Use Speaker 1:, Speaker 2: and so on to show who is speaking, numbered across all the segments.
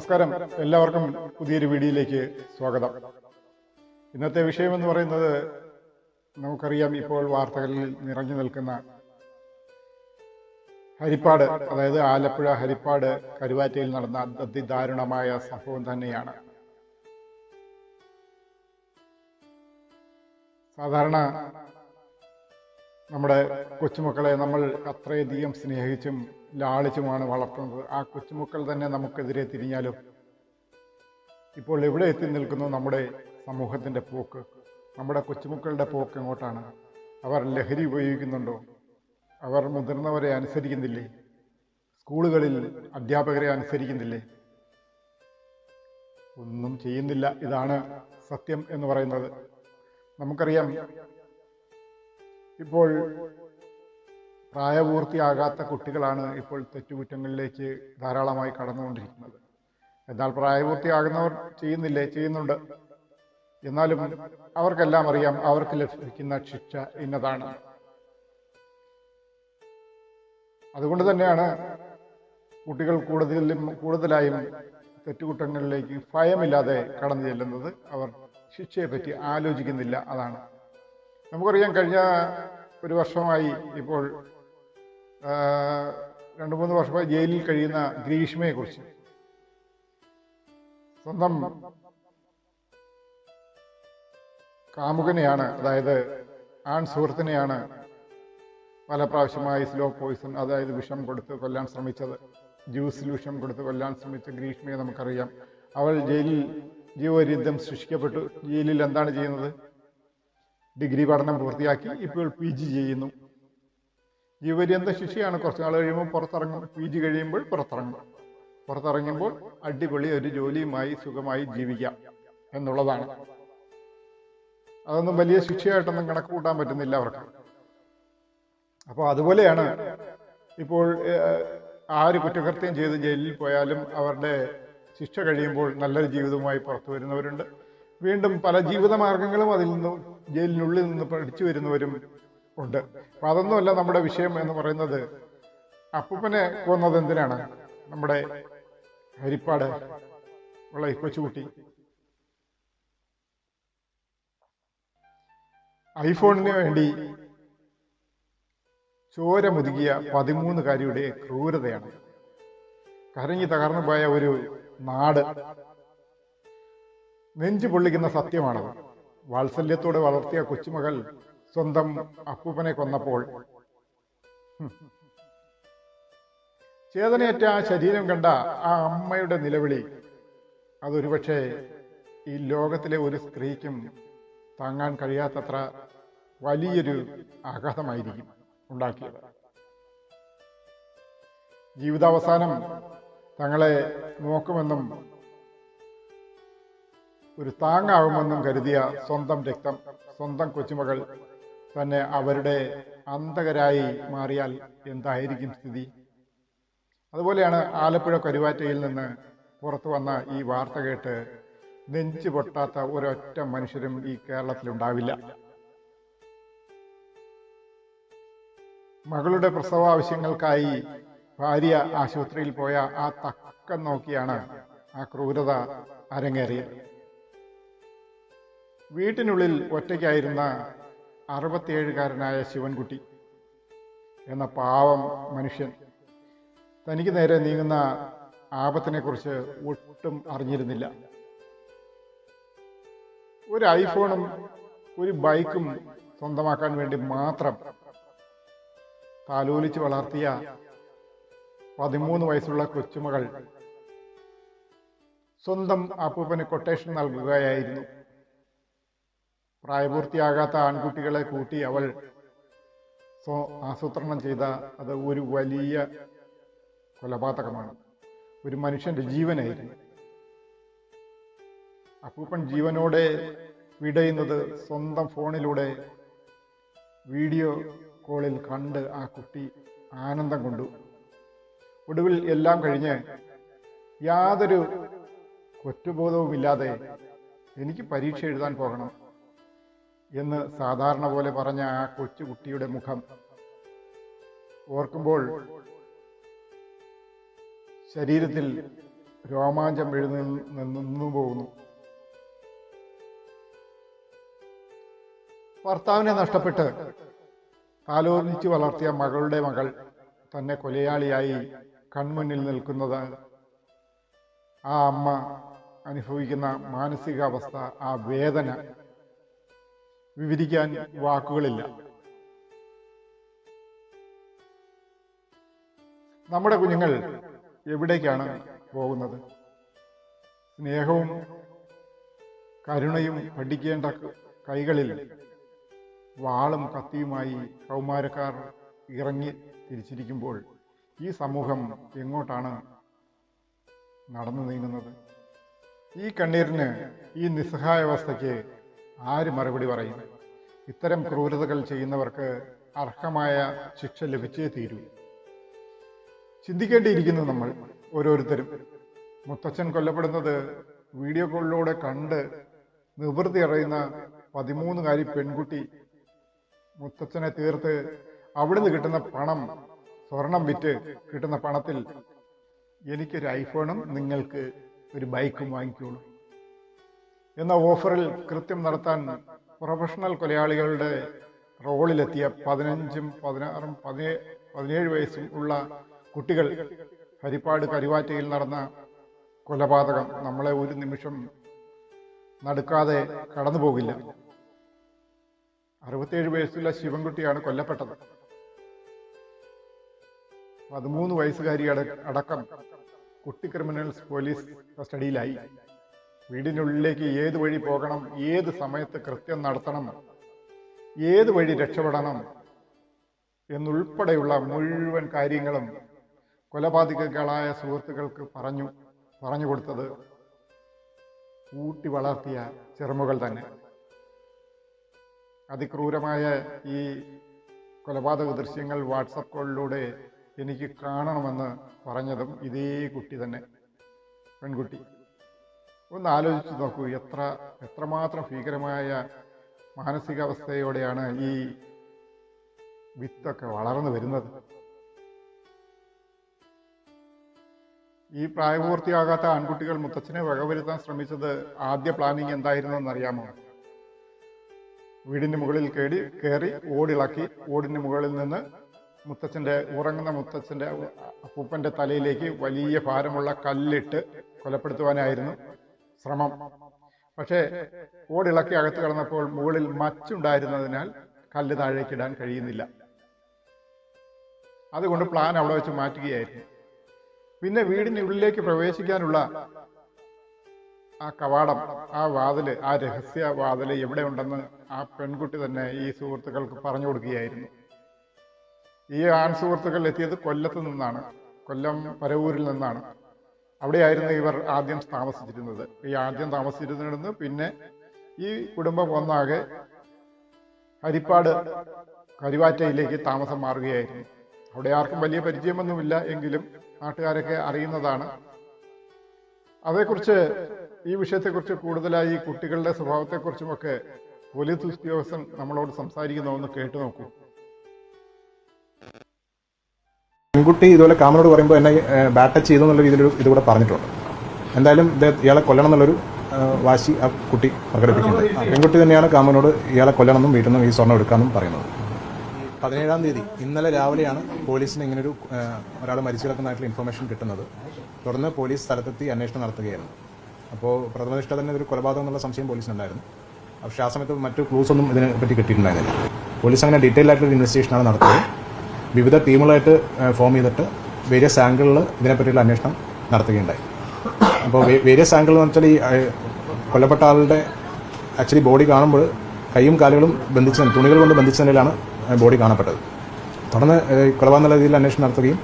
Speaker 1: നമസ്കാരം, എല്ലാവർക്കും പുതിയൊരു വീഡിയോയിലേക്ക് സ്വാഗതം. ഇന്നത്തെ വിഷയമെന്ന് പറയുന്നത് നമുക്കറിയാം, ഇപ്പോൾ വാർത്തകളിൽ നിറഞ്ഞു നിൽക്കുന്ന ഹരിപ്പാട്, അതായത് ആലപ്പുഴ ഹരിപ്പാട് കരുവാറ്റയിൽ നടന്ന അതിദാരുണമായ സംഭവം തന്നെയാണ്. സാധാരണ നമ്മുടെ കൊച്ചുമക്കളെ നമ്മൾ അത്രയധികം സ്നേഹിച്ചും ലാളിച്ചുമാണ് വളർത്തുന്നത്. ആ കൊച്ചുമക്കൾ തന്നെ നമുക്കെതിരെ തിരിഞ്ഞാലും ഇപ്പോൾ എവിടെ എത്തി നിൽക്കുന്നു നമ്മുടെ സമൂഹത്തിന്റെ പോക്ക്? നമ്മുടെ കൊച്ചുമക്കളുടെ പോക്ക് എങ്ങോട്ടാണ്? അവർ ലഹരി ഉപയോഗിക്കുന്നുണ്ടോ? അവർ മുതിർന്നവരെ അനുസരിക്കുന്നില്ലേ? സ്കൂളുകളിൽ അധ്യാപകരെ അനുസരിക്കുന്നില്ലേ? ഒന്നും ചെയ്യുന്നില്ല. ഇതാണ് സത്യം എന്ന് പറയുന്നത്. നമുക്കറിയാം, ഇപ്പോൾ പ്രായപൂർത്തിയാകാത്ത കുട്ടികളാണ് ഇപ്പോൾ തെറ്റുകുറ്റങ്ങളിലേക്ക് ധാരാളമായി കടന്നുകൊണ്ടിരിക്കുന്നത്. എന്നാൽ പ്രായപൂർത്തിയാകുന്നവർ ചെയ്യുന്നുണ്ട്. എന്നാലും അവർക്കെല്ലാം അറിയാം അവർക്ക് ലഭിക്കുന്ന ശിക്ഷ ഇന്നതാണ്. അതുകൊണ്ട് തന്നെയാണ് കുട്ടികൾ കൂടുതലായും തെറ്റുകുറ്റങ്ങളിലേക്ക് ഭയമില്ലാതെ കടന്നു ചെല്ലുന്നത്. അവർ ശിക്ഷയെ പറ്റി ആലോചിക്കുന്നില്ല. അതാണ് നമുക്കറിയാം. കഴിഞ്ഞ ഒരു വർഷമായി, ഇപ്പോൾ 2-3 വർഷമായി ജയിലിൽ കഴിയുന്ന ഗ്രീഷ്മയെ കുറിച്ച്, സ്വന്തം കാമുകനെയാണ്, അതായത് ആൺ സുഹൃത്തിനെയാണ് പല പ്രാവശ്യമായി സ്ലോ പോയിസൺ, അതായത് വിഷം കൊടുത്ത് കൊല്ലാൻ ശ്രമിച്ചത്. ജ്യൂസിൽ വിഷം കൊടുത്ത് കൊല്ലാൻ ശ്രമിച്ച ഗ്രീഷ്മയെ നമുക്കറിയാം. അവൾ ജയിലിൽ ജീവപര്യന്തം ശിക്ഷിക്കപ്പെട്ടു. ജയിലിൽ എന്താണ് ചെയ്യുന്നത്? ഡിഗ്രി പഠനം പൂർത്തിയാക്കി ഇപ്പോൾ PG ചെയ്യുന്നു. ജീവപര്യന്ത ശിക്ഷയാണ്. കുറച്ച് നാൾ കഴിയുമ്പോൾ പുറത്തിറങ്ങും. PG കഴിയുമ്പോൾ പുറത്തിറങ്ങുമ്പോൾ അടിപൊളി ഒരു ജോലിയുമായി സുഖമായി ജീവിക്കാം എന്നുള്ളതാണ്. അതൊന്നും വലിയ ശിക്ഷയായിട്ടൊന്നും കണക്ക് കൂട്ടാൻ പറ്റുന്നില്ല അവർക്ക്. അപ്പോൾ അതുപോലെയാണ് ഇപ്പോൾ ആര് കുറ്റകൃത്യം ചെയ്ത് ജയിലിൽ പോയാലും അവരുടെ ശിക്ഷ കഴിയുമ്പോൾ നല്ലൊരു ജീവിതവുമായി പുറത്തു വരുന്നവരുണ്ട്. വീണ്ടും പല ജീവിതമാർഗങ്ങളും അതിൽ നിന്നും ജയിലിനുള്ളിൽ നിന്ന് പഠിച്ചു വരുന്നവരും ഉണ്ട്. അപ്പൊ അതൊന്നുമല്ല നമ്മുടെ വിഷയം എന്ന് പറയുന്നത്. അപ്പൂപ്പനെ കൊന്നത് എന്തിനാണ്? നമ്മുടെ ഹരിപ്പാട് ഉള്ള ഈ കൊച്ചുകുട്ടി ഐഫോണിന് വേണ്ടി ചോര മുതുകിയ 13-കാരിയുടെ ക്രൂരതയാണ്. കരഞ്ഞു തകർന്നു പോയ ഒരു നാട്. നെഞ്ചു പൊള്ളിക്കുന്ന സത്യമാണത്. വാത്സല്യത്തോടെ വളർത്തിയ കൊച്ചുമകൾ സ്വന്തം അപ്പൂപ്പനെ കൊന്നപ്പോൾ ചേതനയേറ്റ ആ ശരീരം കണ്ട ആ അമ്മയുടെ നിലവിളി, അതൊരുപക്ഷെ ഈ ലോകത്തിലെ ഒരു സ്ത്രീക്കും താങ്ങാൻ കഴിയാത്തത്ര വലിയൊരു ആഘാതമായിരിക്കും ഉണ്ടാക്കിയത്. ജീവിതാവസാനം തങ്ങളെ നോക്കുമെന്നും ഒരു താങ്ങാവുമെന്നും കരുതിയ സ്വന്തം രക്തം, സ്വന്തം കൊച്ചുമകൾ തന്നെ അവരുടെ അന്തകരായി മാറിയാൽ എന്തായിരിക്കും സ്ഥിതി? അതുപോലെയാണ് ആലപ്പുഴ കരുവാറ്റയിൽ നിന്ന് പുറത്തു വന്ന ഈ വാർത്ത കേട്ട് നെഞ്ചു പൊട്ടാത്ത ഒരൊറ്റ മനുഷ്യരും ഈ കേരളത്തിലുണ്ടാവില്ല. മകളുടെ പ്രസവ ആവശ്യങ്ങൾക്കായി ഭാര്യ ആശുപത്രിയിൽ പോയ ആ തക്കം നോക്കിയാണ് ആ ക്രൂരത അരങ്ങേറിയത്. വീട്ടിനുള്ളിൽ ഒറ്റയ്ക്കായിരുന്ന 67-കാരനായ ശിവൻകുട്ടി എന്ന പാവം മനുഷ്യൻ തനിക്ക് നേരെ നീങ്ങുന്ന ആപത്തിനെ കുറിച്ച് ഒട്ടും അറിഞ്ഞിരുന്നില്ല. ഒരു ഐഫോണും ഒരു ബൈക്കും സ്വന്തമാക്കാൻ വേണ്ടി മാത്രം താലോലിച്ച് വളർത്തിയ 13 വയസ്സുള്ള കൊച്ചുമകൾ സ്വന്തം അപ്പൂപ്പന് കൊട്ടേഷൻ നൽകുകയായിരുന്നു. പ്രായപൂർത്തിയാകാത്ത ആൺകുട്ടികളെ കൂട്ടി അവൾ ആസൂത്രണം ചെയ്ത അത് ഒരു വലിയ കൊലപാതകമാണ്. ഒരു മനുഷ്യന്റെ ജീവനായിരുന്നു. അപ്പൂപ്പൻ ജീവനോടെ വിടയുന്നത് സ്വന്തം ഫോണിലൂടെ വീഡിയോ കോളിൽ കണ്ട് ആ കുട്ടി ആനന്ദം കൊണ്ടു. ഒടുവിൽ എല്ലാം കഴിഞ്ഞ് യാതൊരു കുറ്റബോധവുമില്ലാതെ എനിക്ക് പരീക്ഷ എഴുതാൻ പോകണം എന്ന് സാധാരണ പോലെ പറഞ്ഞ ആ കൊച്ചുകുട്ടിയുടെ മുഖം ഓർക്കുമ്പോൾ ശരീരത്തിൽ രോമാഞ്ചം നിന്നു പോകുന്നു. ഭർത്താവിനെ നഷ്ടപ്പെട്ട് താലോലിച്ച് വളർത്തിയ മകളുടെ മകൾ തന്നെ കൊലയാളിയായി കൺമുന്നിൽ നിൽക്കുന്നത് ആ അമ്മ അനുഭവിക്കുന്ന മാനസികാവസ്ഥ, ആ വേദന വിവരിക്കാൻ വാക്കുകളില്ല. നമ്മുടെ കുഞ്ഞുങ്ങൾ എവിടേക്കാണ് പോകുന്നത്? സ്നേഹവും കരുണയും പഠിക്കേണ്ട കൈകളിൽ വാളും കത്തിയുമായി കൗമാരക്കാർ ഇറങ്ങി തിരിച്ചിരിക്കുമ്പോൾ ഈ സമൂഹം എങ്ങോട്ടാണ് നടന്നു നീങ്ങുന്നത്? ഈ കണ്ണീരിന്, ഈ നിസ്സഹായാവസ്ഥയ്ക്ക് ആര് മറുപടി പറയും? ഇത്തരം ക്രൂരതകൾ ചെയ്യുന്നവർക്ക് അർഹമായ ശിക്ഷ ലഭിച്ചേ തീരൂ. ചിന്തിക്കേണ്ടിയിരിക്കുന്നു നമ്മൾ ഓരോരുത്തരും. മുത്തച്ഛൻ കൊല്ലപ്പെടുന്നത് വീഡിയോ കോളിലൂടെ കണ്ട് നിവൃത്തി അറിയുന്ന 13-കാരി പെൺകുട്ടി മുത്തച്ഛനെ തീർത്ത് അവിടുന്ന് കിട്ടുന്ന പണം, സ്വർണം വിറ്റ് കിട്ടുന്ന പണത്തിൽ എനിക്കൊരു ഐഫോണും നിങ്ങൾക്ക് ഒരു ബൈക്കും വാങ്ങിക്കോളൂ എന്ന ഓഫറിൽ കൃത്യം നടത്താൻ പ്രൊഫഷണൽ കൊലയാളികളുടെ റോളിലെത്തിയ 15, 16, 17 വയസ്സും ഉള്ള കുട്ടികൾ ഹരിപ്പാട് കരുവാറ്റയിൽ നടന്ന കൊലപാതകം നമ്മളെ ഒരു നിമിഷം നടുക്കാതെ കടന്നു പോകില്ല. 67 വയസ്സുള്ള ശിവൻകുട്ടിയാണ് കൊല്ലപ്പെട്ടത്. 13 വയസ്സുകാരി അടക്കം കുട്ടി ക്രിമിനൽസ് പോലീസ് കസ്റ്റഡിയിലായി. വീടിനുള്ളിലേക്ക് ഏത് വഴി പോകണം, ഏത് സമയത്ത് കൃത്യം നടത്തണം, ഏത് വഴി രക്ഷപ്പെടണം എന്നുൾപ്പെടെയുള്ള മുഴുവൻ കാര്യങ്ങളും കൊലപാതകളായ സുഹൃത്തുക്കൾക്ക് പറഞ്ഞു കൊടുത്തത് ഊട്ടി വളർത്തിയ ചെറുമകൾ തന്നെ. അതിക്രൂരമായ ഈ കൊലപാതക ദൃശ്യങ്ങൾ വാട്സപ്പ് കോളിലൂടെ എനിക്ക് കാണണമെന്ന് പറഞ്ഞതും ഇതേ കുട്ടി തന്നെ, പെൺകുട്ടി. ഒന്ന് ആലോചിച്ച് നോക്കൂ, എത്രമാത്രം ഭീകരമായ മാനസികാവസ്ഥയോടെയാണ് ഈ വിത്തൊക്കെ വളർന്നു വരുന്നത്. ഈ പ്രായപൂർത്തിയാകാത്ത ആൺകുട്ടികൾ മുത്തച്ഛനെ വകവരുത്താൻ ശ്രമിച്ചത് ആദ്യ പ്ലാനിങ് എന്തായിരുന്നെന്നറിയാമോ? വീടിന് മുകളിൽ കയറി ഓടിളക്കി ഓടിന് മുകളിൽ നിന്ന് ഉറങ്ങുന്ന മുത്തച്ഛന്റെ അപ്പൂപ്പന്റെ തലയിലേക്ക് വലിയ ഭാരമുള്ള കല്ലിട്ട് കൊലപ്പെടുത്തുവാനായിരുന്നു ശ്രമം. പക്ഷേ ഓടിളക്കി അകത്ത് കടന്നപ്പോൾ മുകളിൽ മച്ചുണ്ടായിരുന്നതിനാൽ കല്ല് താഴേക്കിടാൻ കഴിയുന്നില്ല. അതുകൊണ്ട് പ്ലാൻ അവിടെ വെച്ച് മാറ്റുകയായിരുന്നു. പിന്നെ വീടിനുള്ളിലേക്ക് പ്രവേശിക്കാനുള്ള ആ കവാടം, ആ വാതില്, ആ രഹസ്യ വാതില് എവിടെ ഉണ്ടെന്ന് ആ പെൺകുട്ടി തന്നെ ഈ സുഹൃത്തുക്കൾക്ക് പറഞ്ഞു കൊടുക്കുകയായിരുന്നു. ഈ ആൺ സുഹൃത്തുക്കൾ എത്തിയത് കൊല്ലത്ത് നിന്നാണ്, കൊല്ലം പരവൂരിൽ നിന്നാണ്. അവിടെയായിരുന്നു ഇവർ ആദ്യം താമസിച്ചിരുന്നത്. ഈ ആദ്യം താമസിച്ചിരുന്നിടന്ന് പിന്നെ ഈ കുടുംബം ഒന്നാകെ ഹരിപ്പാട് കരുവാറ്റയിലേക്ക് താമസം മാറുകയായിരുന്നു. അവിടെ ആർക്കും വലിയ പരിചയമൊന്നുമില്ല, എങ്കിലും നാട്ടുകാരൊക്കെ അറിയുന്നതാണ്. അതേക്കുറിച്ച്, ഈ വിഷയത്തെക്കുറിച്ച് കൂടുതലായി കുട്ടികളുടെ സ്വഭാവത്തെക്കുറിച്ചുമൊക്കെ പോലീസ് ഉദ്യോഗസ്ഥൻ നമ്മളോട് സംസാരിക്കുന്നതെന്ന് കേട്ടു നോക്കൂ.
Speaker 2: പെൺകുട്ടി ഇതുപോലെ കാമനോട് പറയുമ്പോൾ എന്നെ ബാറ്റ് ടച്ച് ചെയ്തു എന്നുള്ള രീതിയിൽ ഇതുകൂടെ പറഞ്ഞിട്ടുണ്ട്. എന്തായാലും ഇയാളെ കൊല്ലണം എന്നുള്ളൊരു വാശി ആ കുട്ടി പ്രകടിപ്പിക്കുന്നത്. പെൺകുട്ടി തന്നെയാണ് കാമനോട് ഇയാളെ കൊല്ലണമെന്നും വീട്ടിൽ നിന്നും ഈ സ്വർണ്ണം എടുക്കാമെന്നും പറയുന്നത്. 17-ാം തീയതി ഇന്നലെ രാവിലെയാണ് പോലീസിന് ഇങ്ങനൊരു ഒരാൾ മരിച്ചു കിടക്കുന്നതായിട്ടുള്ള ഇൻഫർമേഷൻ കിട്ടുന്നത്. തുടർന്ന് പോലീസ് സ്ഥലത്തെത്തി അന്വേഷണം നടത്തുകയായിരുന്നു. അപ്പോൾ പ്രഥമദൃഷ്ട തന്നെ ഇതൊരു കൊലപാതകം എന്നുള്ള സംശയം പോലീസിനുണ്ടായിരുന്നു. പക്ഷേ ആ സമയത്ത് മറ്റു ക്ലൂസ് ഒന്നും ഇതിനെ പറ്റി കിട്ടിയിട്ടുണ്ടായിരുന്നില്ല. പോലീസ് അങ്ങനെ ഡീറ്റെയിൽ ആയിട്ടൊരു ഇൻവെസ്റ്റിഗേഷനാണ് നടത്തിയത്. വിവിധ ടീമുകളായിട്ട് ഫോം ചെയ്തിട്ട് വേരിയസ് ആംഗിളിൽ ഇതിനെപ്പറ്റിയുള്ള അന്വേഷണം നടത്തുകയുണ്ടായി. അപ്പോൾ വേരിയസ് ആംഗിൾ എന്ന് വെച്ചാൽ ഈ കൊല്ലപ്പെട്ട ആളുടെ ആക്ച്വലി ബോഡി കാണുമ്പോൾ കൈയും കാലുകളും തുണികൾ കൊണ്ട് ബന്ധിച്ച നിലയിലാണ് ബോഡി കാണപ്പെട്ടത്. തുടർന്ന് കൊലപാതക രീതിയിൽ അന്വേഷണം നടത്തുകയും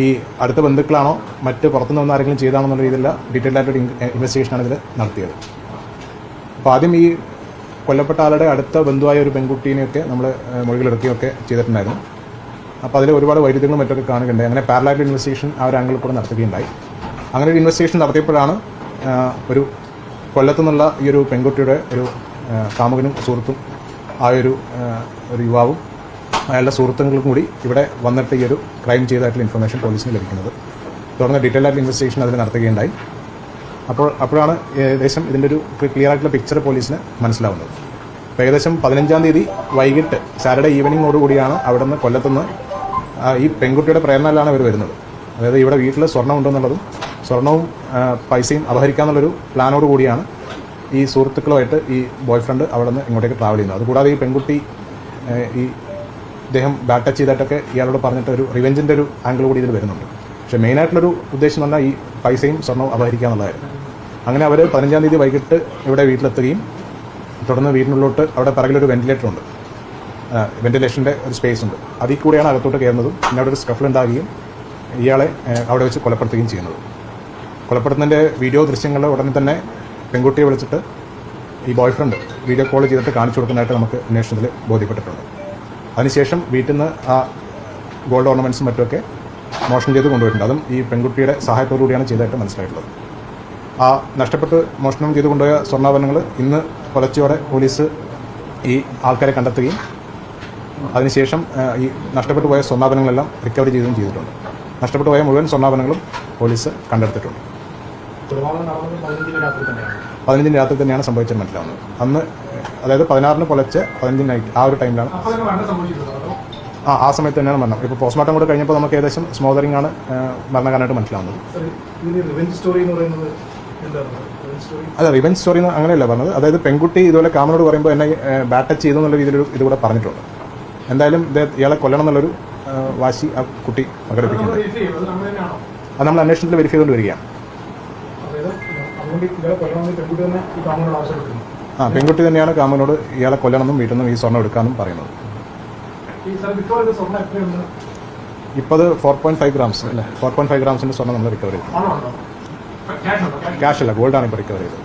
Speaker 2: ഈ അടുത്ത ബന്ധുക്കളാണോ മറ്റ് പുറത്തുനിന്ന് വന്ന ആരെങ്കിലും ചെയ്താണോ എന്നുള്ള രീതിയിലുള്ള ഡീറ്റെയിൽ ആയിട്ടൊരു ഇൻവെസ്റ്റിഗേഷനാണ് ഇതിൽ നടത്തിയത്. അപ്പോൾ ആദ്യം ഈ കൊല്ലപ്പെട്ട ആളുടെ അടുത്ത ബന്ധുവായ ഒരു പെൺകുട്ടീനെയൊക്കെ നമ്മൾ മൊഴികളെടുക്കുകയൊക്കെ ചെയ്തിട്ടുണ്ടായിരുന്നു. അപ്പോൾ അതിൽ ഒരുപാട് വൈരുദ്ധ്യങ്ങളും മറ്റൊക്കെ കാണുകയുണ്ടായി. അങ്ങനെ പാരലൽ ഇൻവെസ്റ്റിഗേഷൻ ആ ഒരു ആംഗിളിൽ കൂടെ നടത്തുകയുണ്ടായി. അങ്ങനെ ഒരു ഇൻവെസ്റ്റിഗേഷൻ നടത്തിയപ്പോഴാണ് ഒരു കൊല്ലത്തുനിന്നുള്ള ഈ ഒരു പെൺകുട്ടിയുടെ ഒരു കാമുകനും സുഹൃത്തും ആയൊരു യുവാവും അയാളുടെ സുഹൃത്തുക്കൾക്കും കൂടി ഇവിടെ വന്നിട്ട് ഈ ഒരു ക്രൈം ചെയ്തതായിട്ടുള്ള ഇൻഫർമേഷൻ പോലീസിന് ലഭിക്കുന്നത്. തുടർന്ന് ഡീറ്റെയിൽ ആയിട്ടുള്ള ഇൻവെസ്റ്റിഗേഷൻ അതിൽ നടത്തുകയുണ്ടായി. അപ്പോഴാണ് ഏകദേശം ഇതിൻ്റെ ഒരു ക്ലിയർ ആയിട്ടുള്ള പിക്ചർ പോലീസിന് മനസ്സിലാവുന്നത്. അപ്പോൾ ഏകദേശം 15-ാം തീയതി വൈകിട്ട് സാറ്റർഡേ ഈവനിങ്ങോടുകൂടിയാണ് അവിടെ നിന്ന് കൊല്ലത്തുനിന്ന് ഈ പെൺകുട്ടിയുടെ പ്രേരണയിലാണ് അവർ വരുന്നത്. അതായത് ഇവിടെ വീട്ടിൽ സ്വർണ്ണം ഉണ്ടെന്നുള്ളതും സ്വർണവും പൈസയും അപഹരിക്കാമെന്നുള്ളൊരു പ്ലാനോട് കൂടിയാണ് ഈ സുഹൃത്തുക്കളുമായിട്ട് ഈ ബോയ് ഫ്രണ്ട് അവിടെ നിന്ന് ഇങ്ങോട്ടേക്ക് ട്രാവൽ ചെയ്യുന്നത്. അതുകൂടാതെ ഈ പെൺകുട്ടി ഈ ഇദ്ദേഹം ബാഡ് ടച്ച് ചെയ്തിട്ടൊക്കെ ഇയാളോട് പറഞ്ഞിട്ട് ഒരു റിവെഞ്ചിൻ്റെ ഒരു ആംഗിൾ കൂടി ഇതിൽ വരുന്നുണ്ട്. പക്ഷേ മെയിനായിട്ടുള്ളൊരു ഉദ്ദേശം എന്ന് പറഞ്ഞാൽ ഈ പൈസയും സ്വർണ്ണവും അപഹരിക്കുക എന്നുള്ളതായിരുന്നു. അങ്ങനെ അവർ 15-ാം തീയതി വൈകിട്ട് ഇവിടെ വീട്ടിലെത്തുകയും തുടർന്ന് വീടിനുള്ളിലോട്ട് അവിടെ പിറകിലൊരു വെന്റിലേറ്റർ ഉണ്ട്, വെന്റിലേഷൻ്റെ ഒരു സ്പേസ് ഉണ്ട്, അതിൽ കൂടെയാണ് അകത്തോട്ട് കയറുന്നതും പിന്നെ അവിടെ ഒരു സ്കഫിൾ ഉണ്ടാകുകയും ഇയാളെ അവിടെ വെച്ച് കൊലപ്പെടുത്തുകയും ചെയ്യുന്നത്. കൊലപ്പെടുത്തുന്നതിൻ്റെ വീഡിയോ ദൃശ്യങ്ങൾ ഉടനെ തന്നെ പെൺകുട്ടിയെ വിളിച്ചിട്ട് ഈ ബോയ് ഫ്രണ്ട് വീഡിയോ കോൾ ചെയ്തിട്ട് കാണിച്ചു കൊടുക്കുന്നതായിട്ട് നമുക്ക് അന്വേഷണത്തിൽ ബോധ്യപ്പെട്ടിട്ടുണ്ട്. അതിനുശേഷം വീട്ടിൽ നിന്ന് ആ ഗോൾഡ് ഓർണമെൻറ്റ്സും മറ്റുമൊക്കെ മോഷണം ചെയ്ത് കൊണ്ടുപോയിട്ടുണ്ട്. അതും ഈ പെൺകുട്ടിയുടെ സഹായത്തോടു കൂടിയാണ് ചെയ്തതായിട്ട് മനസ്സിലായിട്ടുള്ളത്. ആ നഷ്ടപ്പെട്ട് മോഷണം ചെയ്ത് കൊണ്ടുപോയ സ്വർണ്ണാഭരണങ്ങൾ ഇന്ന് പുലർച്ചയോടെ പോലീസ് ഈ ആൾക്കാരെ കണ്ടെത്തുകയും അതിനുശേഷം ഈ നഷ്ടപ്പെട്ടു പോയ സ്വർണ്ണാഭരണങ്ങളെല്ലാം റിക്കവറി ചെയ്യുകയും ചെയ്തിട്ടുണ്ട്. നഷ്ടപ്പെട്ടു പോയ മുഴുവൻ സ്വർണ്ണാഭരണങ്ങളും പോലീസ് കണ്ടെടുത്തിട്ടുണ്ട്. 15 രാത്രി തന്നെയാണ് സംഭവിച്ചത് മനസ്സിലാവുന്നത്. അന്ന് അതായത് 16 പുലർച്ചെ 15 നൈറ്റ് ആ ഒരു ടൈമിലാണ് ആ സമയത്ത് തന്നെയാണ് മരണം. ഇപ്പോൾ പോസ്റ്റ്മോർട്ടം കൂടെ കഴിഞ്ഞപ്പോൾ നമുക്ക് ഏകദേശം സ്മോദറിംഗ് ആണ് മരണകാരനായിട്ട് മനസ്സിലാവുന്നത്. അല്ല, റിവെഞ്ച് സ്റ്റോറി അങ്ങനെയല്ല പറഞ്ഞത്. അതായത് പെൺകുട്ടി ഇതുപോലെ കാമനോട് പറയുമ്പോൾ എന്നെ ബാഡ് ടച്ച് ചെയ്തു എന്നുള്ള രീതിയിൽ ഇതുകൂടെ പറഞ്ഞിട്ടുണ്ട്. എന്തായാലും ഇയാളെ കൊല്ലണം എന്നുള്ളൊരു വാശി ആ കുട്ടി പ്രകടിപ്പിക്കുന്നത്. അത് നമ്മൾ അന്വേഷണത്തിൽ വെരിഫൈ ചെയ്തുകൊണ്ട് വരികയാണ്. പെൺകുട്ടി തന്നെയാണ് കാമനോട് ഇയാളെ കൊല്ലണമെന്നും വീട്ടിൽ നിന്നും ഈ സ്വർണ്ണം എടുക്കാമെന്നും പറയുന്നത്. ഇപ്പോൾ അത് 4.5 ഗ്രാംസ് അല്ലേ, 4.5 ഗ്രാംസിൻ്റെ സ്വർണ്ണം നമ്മൾ റിക്കവർ ചെയ്തു. ക്യാഷ് അല്ല, ഗോൾഡാണ് ഇപ്പോൾ റിക്കവർ ചെയ്തത്.